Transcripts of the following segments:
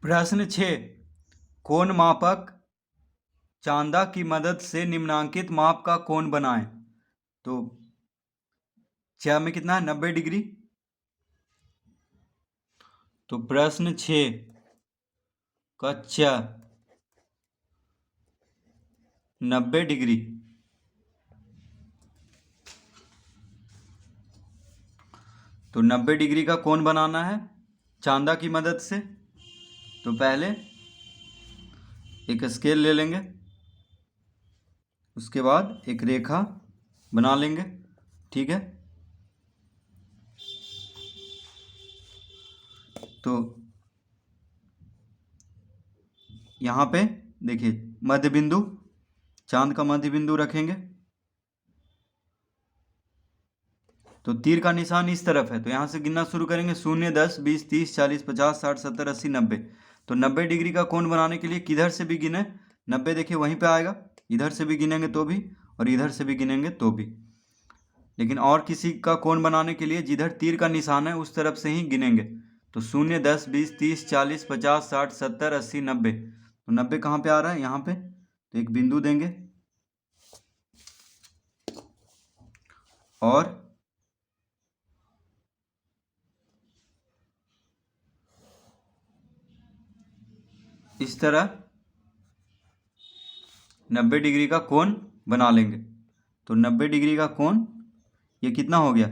प्रश्न 6। कोण मापक चांदा की मदद से निम्नांकित माप का कोण बनाएं। तो 6 में कितना है? 90 डिग्री। तो प्रश्न 6 का 90 डिग्री। तो 90 डिग्री का कोण बनाना है चांदा की मदद से। तो पहले एक स्केल ले लेंगे, उसके बाद एक रेखा बना लेंगे। ठीक है, तो यहाँ पे देखिए मध्य बिंदु, चांद का मध्य बिंदु रखेंगे। तो तीर का निशान इस तरफ है, तो यहाँ से गिनना शुरू करेंगे। 0, 10, 20, 30, 40, 50, 60, 70, 80, 90। तो 90 डिग्री का कोण बनाने के लिए किधर से भी गिने 90 देखिए वहीं पे आएगा। इधर से भी गिनेंगे तो भी, और इधर से भी गिनेंगे तो भी। लेकिन और किसी का कोण बनाने के लिए जिधर तीर का निशान है उस तरफ से ही गिनेंगे। तो 0, 10, 20, 30, 40, 50, 60, 70, 80, 90। तो 90 कहाँ पे आ रहा है? यहाँ पे। तो एक बिंदु देंगे और इस तरह 90 डिग्री का कोण बना लेंगे। तो 90 डिग्री का कोण ये कितना हो गया?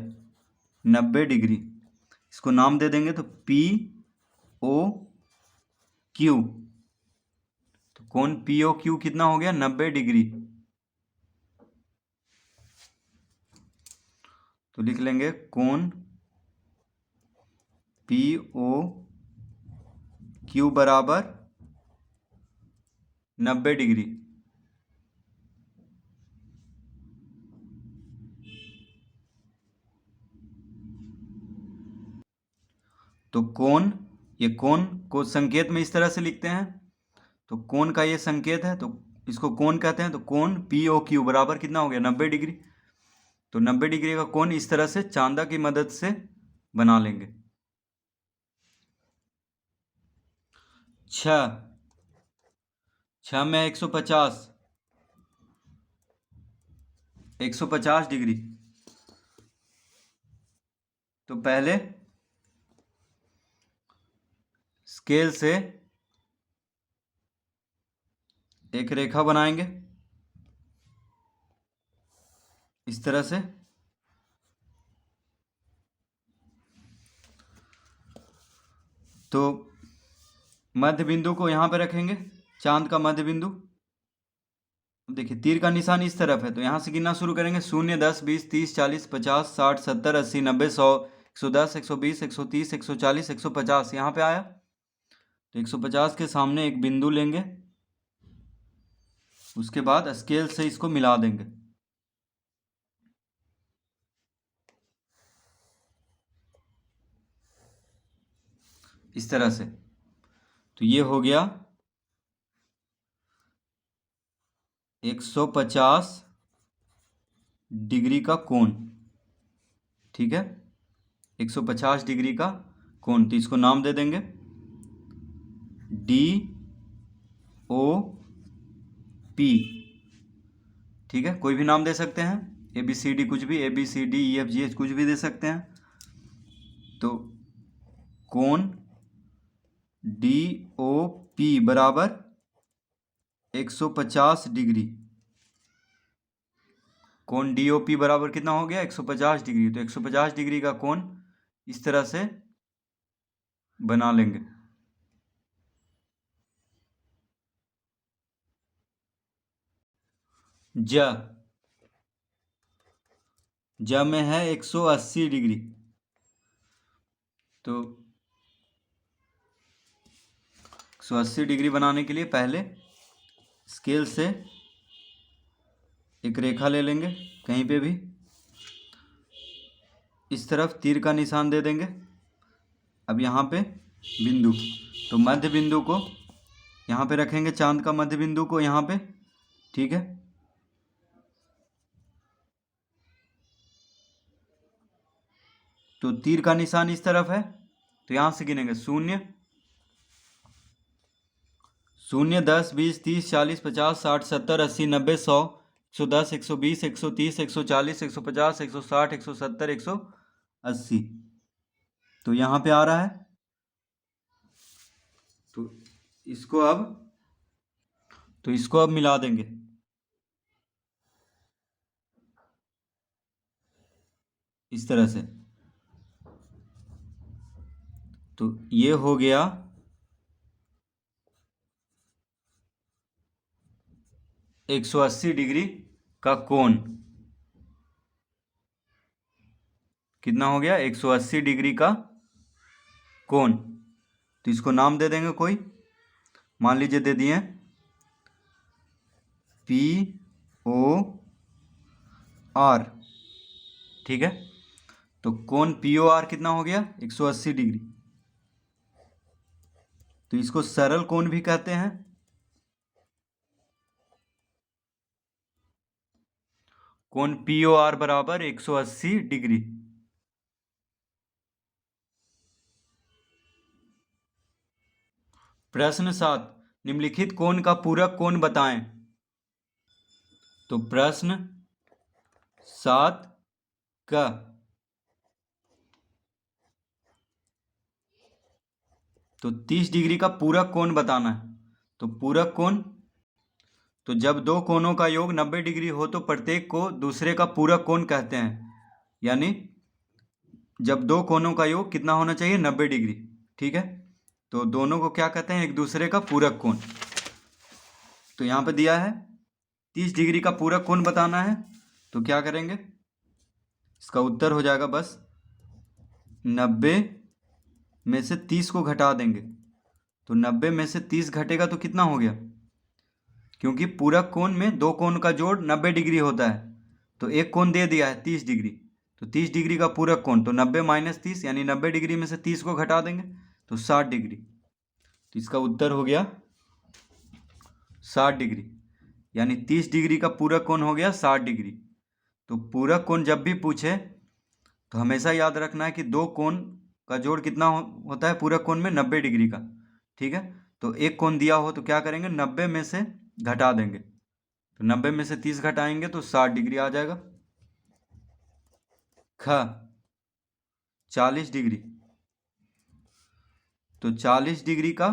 90 डिग्री। इसको नाम दे देंगे तो पी ओ क्यू। तो कोण पी ओ क्यू कितना हो गया? 90 डिग्री। तो लिख लेंगे कोण पी ओ क्यू बराबर 90 डिग्री। तो कोण, ये कोण को संकेत में इस तरह से लिखते हैं। तो कोण का ये संकेत है, तो इसको कोण कहते हैं। तो कोण पी ओ क्यू बराबर कितना हो गया? 90 डिग्री। तो 90 डिग्री का कोण इस तरह से चांदा की मदद से बना लेंगे। 6 में 150 डिग्री। तो पहले स्केल से एक रेखा बनाएंगे इस तरह से। तो मध्य बिंदु को यहाँ पे रखेंगे, चांद का मध्य बिंदु। देखिए तीर का निशान इस तरफ है, तो यहाँ से गिनना शुरू करेंगे। 0, 10, 20, 30, 40, 50, 60, 70, 80, 90, 100, 110, 120, 130, 140, 150 यहाँ पे आया। तो 150 के सामने एक बिंदु लेंगे, उसके बाद स्केल से इसको मिला देंगे इस तरह से। तो ये हो गया 150 डिग्री का कोण। ठीक है, 150 डिग्री का कोण। तो इसको नाम दे देंगे डी ओ पी। ठीक है, कोई भी नाम दे सकते हैं, ए बी सी डी, कुछ भी, A B C D E F G H कुछ भी दे सकते हैं। तो कोण डी ओ पी बराबर 150 डिग्री। कोण डी ओ पी बराबर कितना हो गया? 150 डिग्री। तो 150 डिग्री का कोण इस तरह से बना लेंगे। ज में है 180 डिग्री। तो 180 डिग्री बनाने के लिए पहले स्केल से एक रेखा ले लेंगे, कहीं पे भी इस तरफ तीर का निशान दे देंगे। अब यहाँ पे बिंदु, तो मध्य बिंदु को यहाँ पे रखेंगे, चांद का मध्य बिंदु को यहाँ पे। ठीक है, तो तीर का निशान इस तरफ है, तो यहाँ से गिनेंगे 0, 0, 10, 20, 30, 40, 50, 60, 70, 80, 90, 100, 110, 120, 130, 140, 150, 160, 170, 180। तो यहाँ पे आ रहा है। तो इसको अब मिला देंगे। इस तरह से। तो ये हो गया 180 डिग्री का कोण। कितना हो गया? 180 डिग्री का कोण। तो इसको नाम दे देंगे कोई। मान लीजिए दे दिए POR। ठीक है। तो कोण POR कितना हो गया? 180 डिग्री। तो इसको सरल कोण भी कहते हैं। कोण POR बराबर 180 डिग्री। प्रश्न 7, निम्नलिखित कोण का पूरक कोण बताएं। तो प्रश्न 7 का तो 30 डिग्री का पूरक कोण बताना है। तो पूरक कोण, तो जब दो कोणों का योग 90 डिग्री हो तो प्रत्येक को दूसरे का पूरक कोण कहते हैं। यानी जब दो कोणों का योग कितना होना चाहिए? 90 डिग्री। ठीक है। तो दोनों को क्या कहते हैं? एक दूसरे का पूरक कोण। तो यहाँ पे दिया है 30 डिग्री का पूरक कोण बताना है। तो क्या करेंगे? इसका उत्तर हो जाएगा बस 90 में से 30 को घटा देंगे। तो 90 में से 30 घटेगा तो कितना हो गया? क्योंकि पूरक कोण में दो कोण का जोड़ 90 डिग्री होता है। तो एक कोण दे दिया है 30 डिग्री। तो 30 डिग्री का पूरक कोण, तो 90 माइनस 30 यानी 90 डिग्री में से 30 को घटा देंगे तो 60 डिग्री। तो इसका उत्तर हो गया 60 डिग्री। यानी 30 डिग्री का पूरक कोण हो गया 60 डिग्री। तो पूरक कोण जब भी पूछे तो हमेशा याद रखना है कि दो कोण का जोड़ कितना होता है पूरक कोण में? 90 डिग्री का। ठीक है। तो एक कोण दिया हो तो क्या करेंगे? 90 में से घटा देंगे। तो 90 में से 30 घटाएंगे तो 60 डिग्री आ जाएगा। ख 40 डिग्री। तो 40 डिग्री का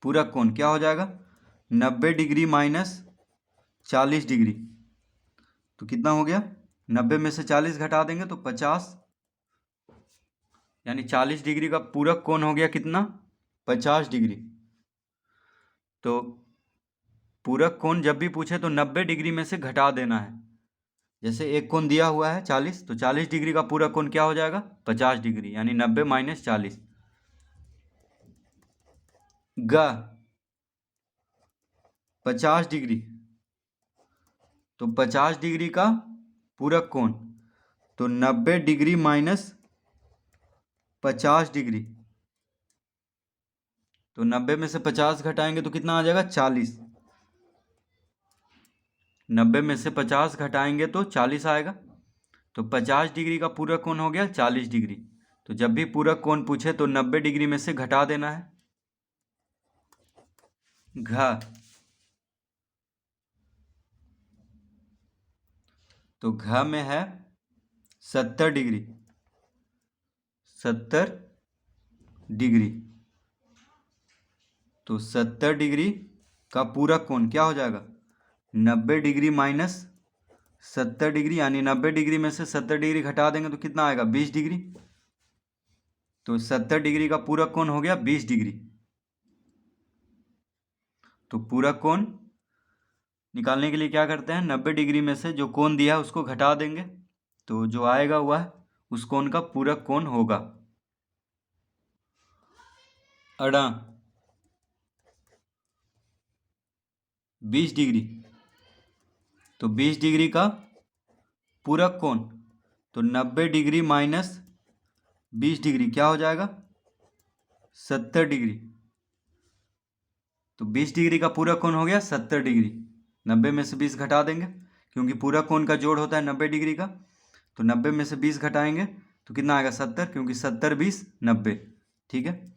पूरक कोण क्या हो जाएगा? 90 डिग्री माइनस 40 डिग्री। तो कितना हो गया? 90 में से 40 घटा देंगे तो 50। यानी 40 डिग्री का पूरक कोण हो गया कितना? 50 डिग्री। तो पूरक कोण जब भी पूछे तो 90 डिग्री में से घटा देना है। जैसे एक कोण दिया हुआ है 40, तो 40 डिग्री का पूरक कोण क्या हो जाएगा? 50 डिग्री। यानी 90 माइनस 40। ग 50 डिग्री। तो 50 डिग्री का पूरक कोण, तो 90 डिग्री माइनस 50 डिग्री। तो 90 में से 50 घटाएंगे तो कितना आ जाएगा? 40। 90 में से 50 घटाएंगे तो 40 आएगा। तो 50 डिग्री का पूरक कोण हो गया 40 डिग्री। तो जब भी पूरक कोण पूछे तो 90 डिग्री में से घटा देना है। घ तो घ में है 70 डिग्री। 70 डिग्री। तो 70 डिग्री का पूरक कोण क्या हो जाएगा? 90 डिग्री माइनस 70 डिग्री। यानी 90 डिग्री में से 70 डिग्री घटा देंगे तो कितना आएगा? 20 डिग्री। तो 70 डिग्री का पूरक कोण हो गया 20 डिग्री। तो पूरक कोण निकालने के लिए क्या करते हैं? 90 डिग्री में से जो कोण दिया है उसको घटा देंगे। तो जो आएगा वह उस कोण का पूरक कोण होगा। अड़ा 20 डिग्री। तो 20 डिग्री का पूरक कोण, तो 90 डिग्री माइनस 20 डिग्री क्या हो जाएगा? 70 डिग्री। तो 20 डिग्री का पूरक कोण हो गया 70 डिग्री। 90 में से 20 घटा देंगे क्योंकि पूरक कोण का जोड़ होता है 90 डिग्री का। तो 90 में से 20 घटाएंगे तो कितना आएगा? 70, क्योंकि 70 20 90। ठीक है।